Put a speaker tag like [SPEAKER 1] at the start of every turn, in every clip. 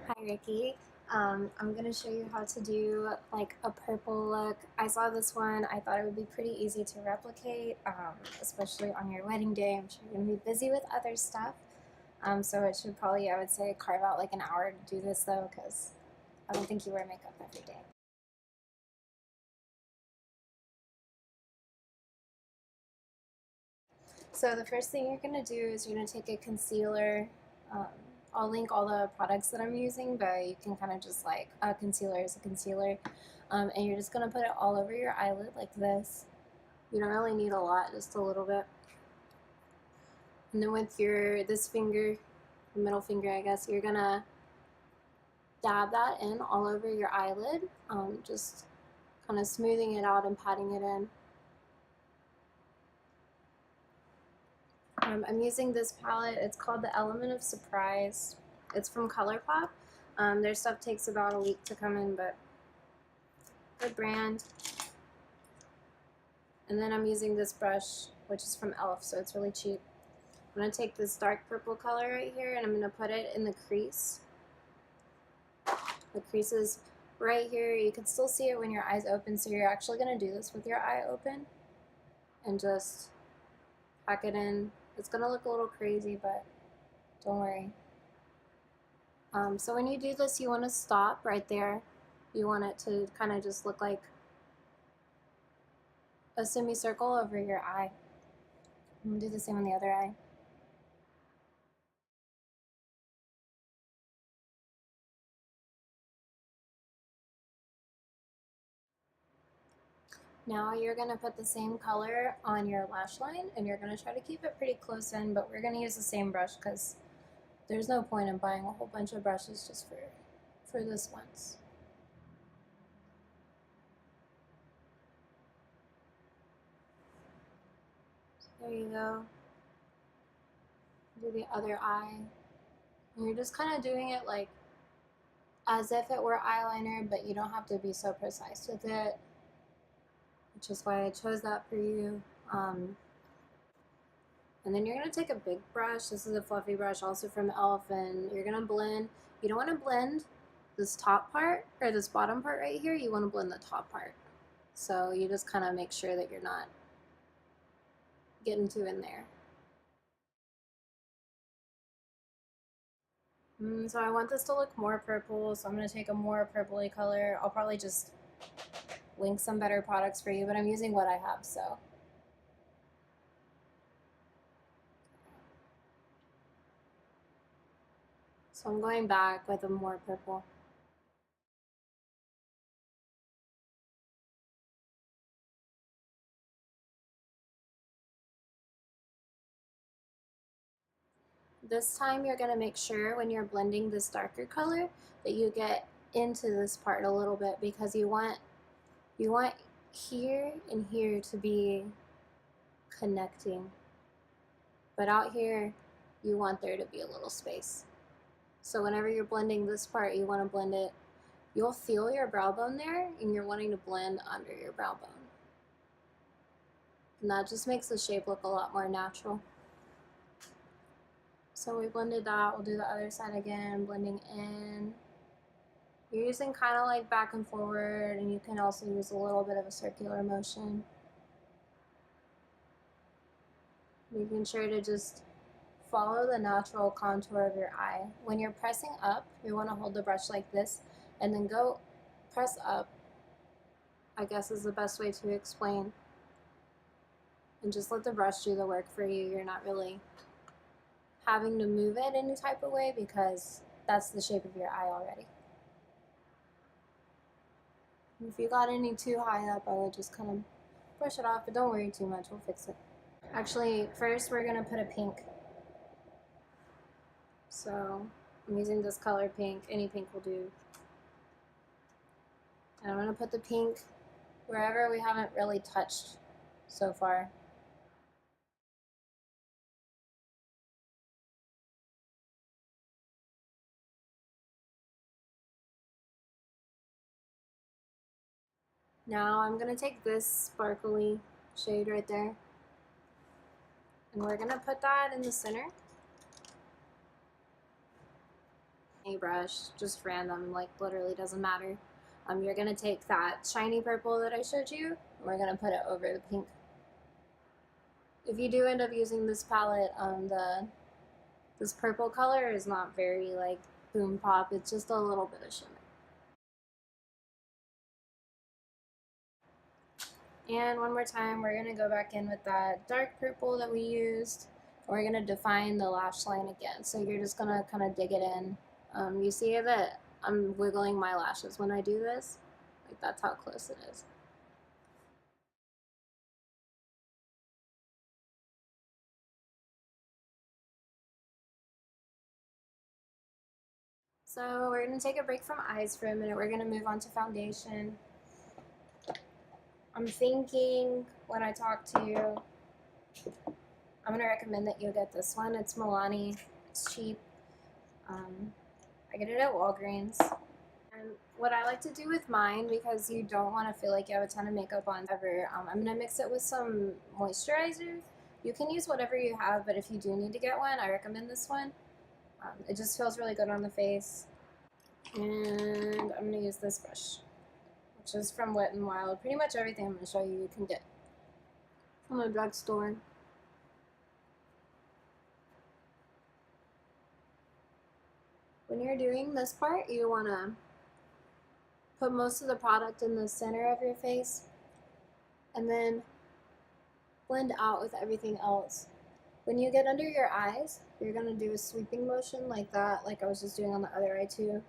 [SPEAKER 1] Hi Rikki. I'm gonna show you how to do like a purple look. I saw this one. I thought it would be pretty easy to replicate, especially on your wedding day. I'm sure you're gonna be busy with other stuff. So it should probably, I would say, carve out like an hour to do this though, because I don't think you wear makeup every day. So the first thing you're gonna do is you're gonna take a concealer. Um, I'll link all the products that I'm using, but you can kind of just like a concealer is a concealer. And you're just gonna put it all over your eyelid like this. You don't really need a lot, just a little bit. And then with this finger, the middle finger, I guess, you're gonna dab that in all over your eyelid, just kind of smoothing it out and patting it in. I'm using this palette. It's called the Element of Surprise. It's from ColourPop. Their stuff takes about a week to come in, but good brand. And then I'm using this brush, which is from e.l.f., so it's really cheap. I'm going to take this dark purple color right here, and I'm going to put it in the crease. The crease is right here. You can still see it when your eyes open, so you're actually going to do this with your eye open and just pack it in. It's going to look a little crazy, but don't worry. So when you do this, you want to stop right there. You want it to kind of just look like a semicircle over your eye. I'm going to do the same on the other eye. Now you're going to put the same color on your lash line, and you're going to try to keep it pretty close in, but we're going to use the same brush because there's no point in buying a whole bunch of brushes just for this once. So there you go. Do the other eye. And you're just kind of doing it like as if it were eyeliner, but you don't have to be so precise with it, which is why I chose that for you. And then you're going to take a big brush. This is a fluffy brush also from e.l.f. and you're going to blend. You don't want to blend this top part or this bottom part right here. You want to blend the top part. So you just kind of make sure that you're not getting too in there. So I want this to look more purple, so I'm going to take a more purpley color. I'll probably just link some better products for you, but I'm using what I have, so. So I'm going back with a more purple. This time you're going to make sure when you're blending this darker color that you get into this part a little bit because you want here and here to be connecting. But out here you want there to be a little space. So whenever you're blending this part, you want to blend it. You'll feel your brow bone there and you're wanting to blend under your brow bone. And that just makes the shape look a lot more natural. So we blended that. We'll do the other side again, blending in. You're using kind of like back and forward, and you can also use a little bit of a circular motion. Making sure to just follow the natural contour of your eye. When you're pressing up, you want to hold the brush like this, and then go press up, I guess is the best way to explain. And just let the brush do the work for you. You're not really having to move it any type of way because that's the shape of your eye already. If you got any too high up, I would just kind of brush it off, but don't worry too much, we'll fix it. Actually, first we're gonna put a pink. So I'm using this color pink, any pink will do. And I'm gonna put the pink wherever we haven't really touched so far. Now I'm gonna take this sparkly shade right there, and we're gonna put that in the center. A brush, just random, like literally doesn't matter. You're gonna take that shiny purple that I showed you, and we're gonna put it over the pink. If you do end up using this palette, this purple color is not very like boom pop. It's just a little bit of shimmer. And one more time, we're gonna go back in with that dark purple that we used. We're gonna define the lash line again. So you're just gonna kind of dig it in. You see that I'm wiggling my lashes when I do this? Like that's how close it is. So we're gonna take a break from eyes for a minute. We're gonna move on to foundation. I'm thinking when I talk to you, I'm gonna recommend that you get this one. It's Milani. It's cheap. I get it at Walgreens. And what I like to do with mine, because you don't want to feel like you have a ton of makeup on ever, I'm gonna mix it with some moisturizer. You can use whatever you have, but if you do need to get one, I recommend this one. It just feels really good on the face. And I'm gonna use this brush, which is from Wet n Wild. Pretty much everything I'm gonna show you can get from a drugstore. When you're doing this part, you wanna put most of the product in the center of your face and then blend out with everything else. When you get under your eyes, you're gonna do a sweeping motion like that, like I was just doing on the other eye too.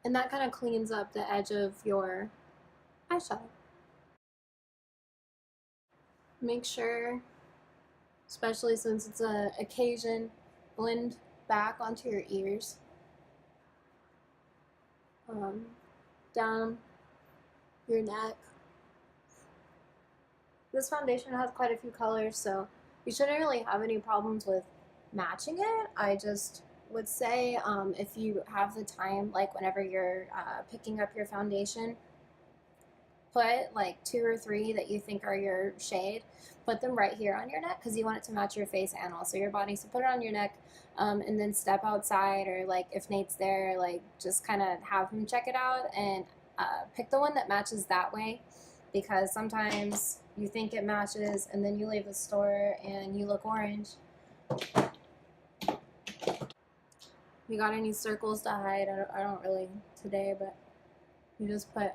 [SPEAKER 1] And that kind of cleans up the edge of your eyeshadow. Make sure, especially since it's an occasion, blend back onto your ears. Down your neck. This foundation has quite a few colors, so you shouldn't really have any problems with matching it. I just would say if you have the time, like whenever you're picking up your foundation, put like 2 or 3 that you think are your shade, put them right here on your neck because you want it to match your face and also your body. So put it on your neck and then step outside, or like if Nate's there, like just kind of have him check it out and pick the one that matches that way, because sometimes you think it matches and then you leave the store and you look orange. You got any circles to hide? I don't really today, but you just put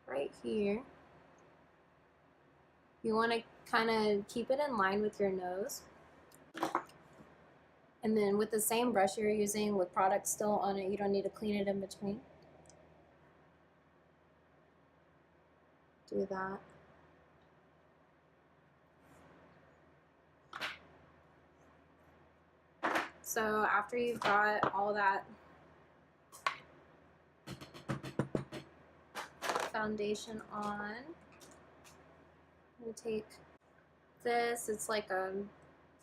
[SPEAKER 1] right here. You want to kind of keep it in line with your nose. And then with the same brush you're using with product still on it, you don't need to clean it in between. Do that. So after you've got all that foundation on, I'm going to take this. It's like a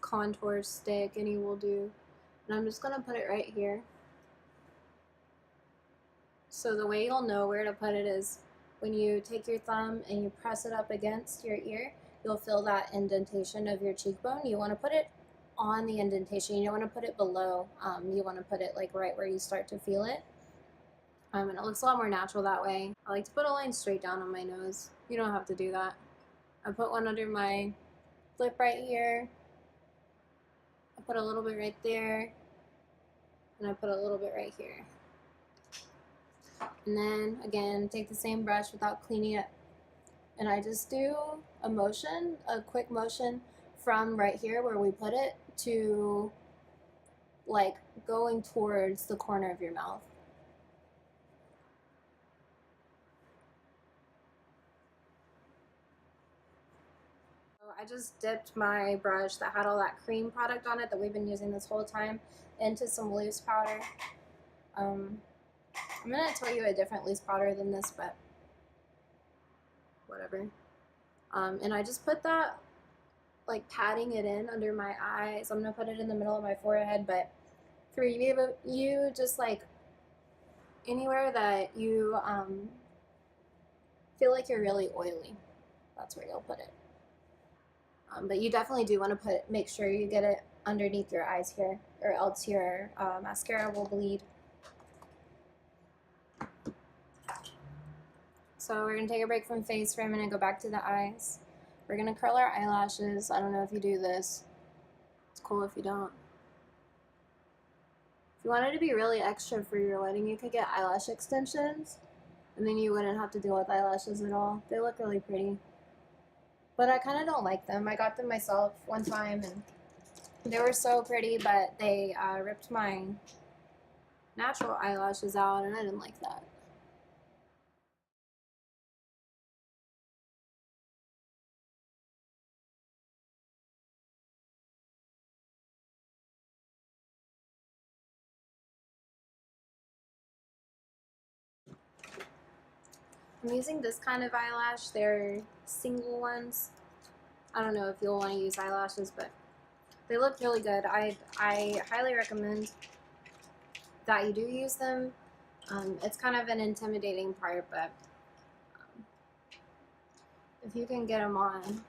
[SPEAKER 1] contour stick any will do. And I'm just going to put it right here. So the way you'll know where to put it is when you take your thumb and you press it up against your ear, you'll feel that indentation of your cheekbone. You want to put it on the indentation. You don't want to put it below. You want to put it like right where you start to feel it. And it looks a lot more natural that way. I like to put a line straight down on my nose. You don't have to do that. I put one under my lip right here. I put a little bit right there. And I put a little bit right here. And then again, take the same brush without cleaning it. And I just do a motion, a quick motion from right here where we put it to like going towards the corner of your mouth. So I just dipped my brush that had all that cream product on it that we've been using this whole time into some loose powder. I'm gonna tell you a different loose powder than this, but whatever. And I just put that, like patting it in under my eyes. I'm gonna put it in the middle of my forehead, but for you just like anywhere that you feel like you're really oily, that's where you'll put it. But you definitely do want to make sure you get it underneath your eyes here, or else your mascara will bleed. So we're gonna take a break from face for a minute, go back to the eyes. We're gonna curl our eyelashes. I don't know if you do this. It's cool if you don't. If you wanted to be really extra for your wedding, you could get eyelash extensions, and then you wouldn't have to deal with eyelashes at all. They look really pretty. But I kind of don't like them. I got them myself one time, and they were so pretty, but they ripped my natural eyelashes out, and I didn't like that. I'm using this kind of eyelash. They're single ones. I don't know if you'll want to use eyelashes, but they look really good. I highly recommend that you do use them. It's kind of an intimidating part, but if you can get them on,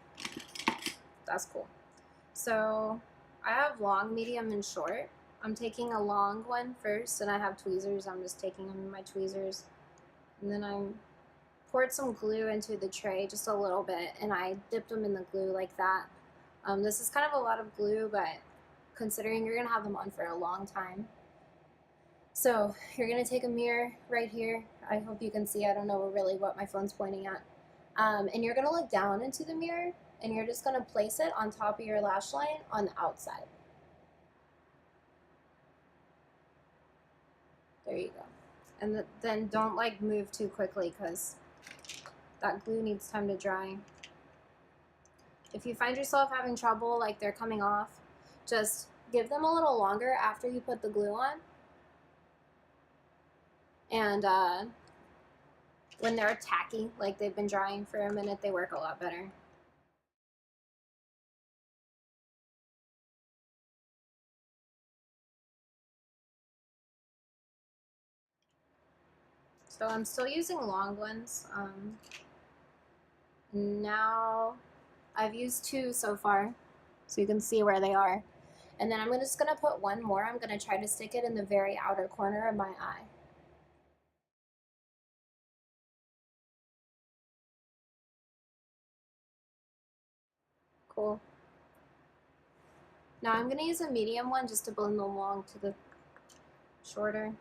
[SPEAKER 1] that's cool. So I have long, medium, and short. I'm taking a long one first, and I have tweezers. I'm just taking them in my tweezers. And then I poured some glue into the tray, just a little bit, and I dipped them in the glue like that. This is kind of a lot of glue, but considering you're going to have them on for a long time. So you're going to take a mirror right here. I hope you can see. I don't know really what my phone's pointing at. And you're going to look down into the mirror, and you're just going to place it on top of your lash line on the outside. There you go. And then don't like move too quickly because that glue needs time to dry. If you find yourself having trouble, like they're coming off, just give them a little longer after you put the glue on. And when they're tacky, like they've been drying for a minute, they work a lot better. So I'm still using long ones. Now I've used 2 so far, so you can see where they are. And then I'm just gonna put one more. I'm gonna try to stick it in the very outer corner of my eye. Cool. Now I'm gonna use a medium one just to blend the long to the shorter.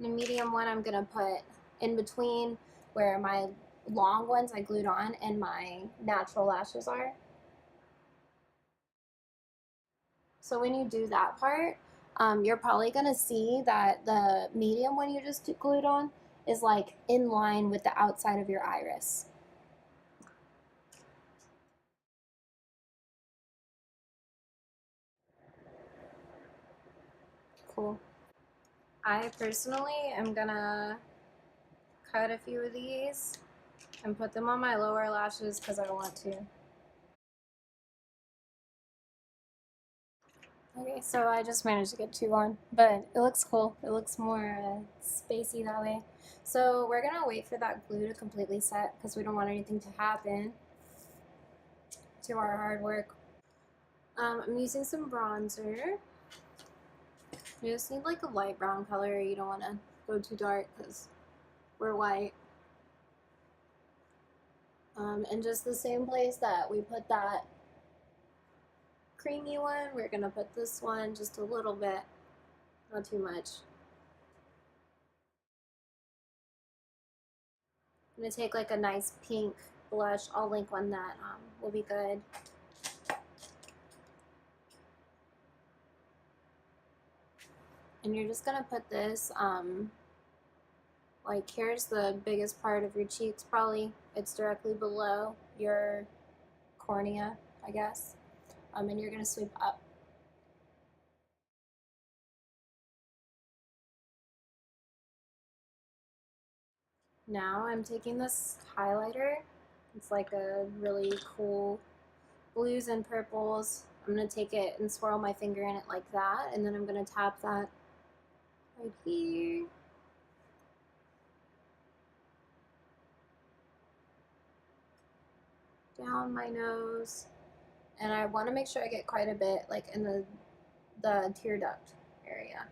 [SPEAKER 1] The medium one I'm gonna put in between where my long ones I glued on and my natural lashes are. So when you do that part, you're probably gonna see that the medium one you just glued on is like in line with the outside of your iris. Cool. I personally am gonna cut a few of these and put them on my lower lashes because I want to. Okay, so I just managed to get 2 on, but it looks cool. It looks more spacey that way. So we're gonna wait for that glue to completely set because we don't want anything to happen to our hard work. I'm using some bronzer. You just need like a light brown color. You don't want to go too dark because we're white. And just the same place that we put that creamy one, we're gonna put this one just a little bit, not too much. I'm gonna take like a nice pink blush. I'll link one that will be good. And you're just gonna put this, like here's the biggest part of your cheeks probably. It's directly below your cornea, I guess. And you're gonna sweep up. Now I'm taking this highlighter. It's like a really cool blues and purples. I'm gonna take it and swirl my finger in it like that, and then I'm gonna tap that right here. Down my nose, and I want to make sure I get quite a bit like in the tear duct area.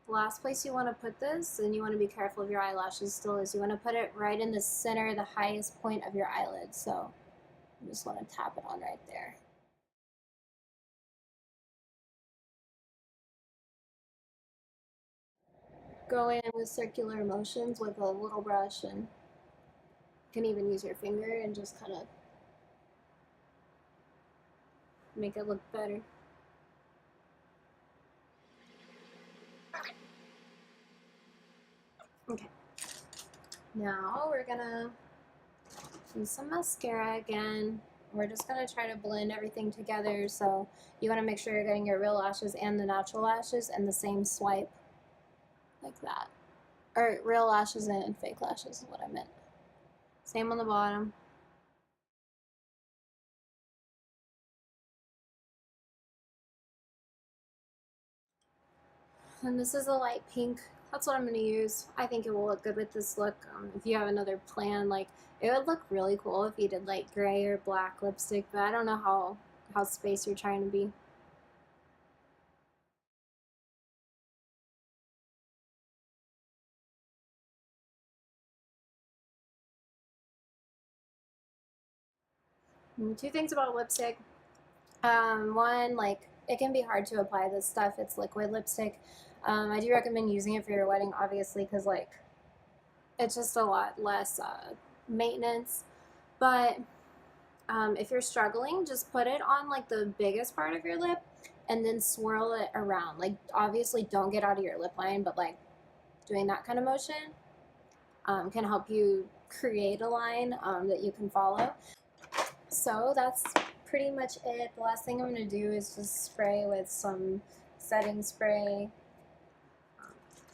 [SPEAKER 1] The last place you want to put this, and you want to be careful of your eyelashes still, is you want to put it right in the center, the highest point of your eyelid. So you just want to tap it on right there. Go in with circular motions with a little brush, and you can even use your finger and just kind of make it look better. Okay, now we're gonna use some mascara again. We're just gonna try to blend everything together, so you wanna make sure you're getting your real lashes and the natural lashes in the same swipe, like that. Or real lashes and fake lashes is what I meant. Same on the bottom. And this is a light pink. That's what I'm going to use. I think it will look good with this look. If you have another plan, like, it would look really cool if you did like gray or black lipstick, but I don't know how space you're trying to be. And two things about lipstick. One, like, it can be hard to apply this stuff. It's liquid lipstick. I do recommend using it for your wedding, obviously, because like it's just a lot less maintenance. But if you're struggling, just put it on like the biggest part of your lip and then swirl it around. Like, obviously, don't get out of your lip line, but like doing that kind of motion can help you create a line that you can follow. So that's pretty much it. The last thing I'm going to do is just spray with some setting spray.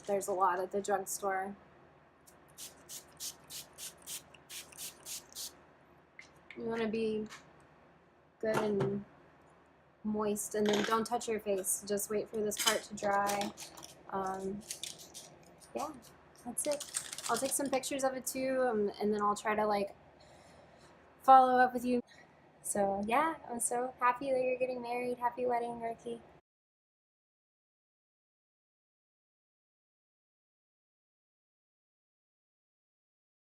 [SPEAKER 1] There's a lot at the drugstore. You want to be good and moist, and then don't touch your face. Just wait for this part to dry. Yeah, that's it. I'll take some pictures of it too, and then I'll try to like follow up with you. So yeah, I'm so happy that you're getting married. Happy wedding, Rikki.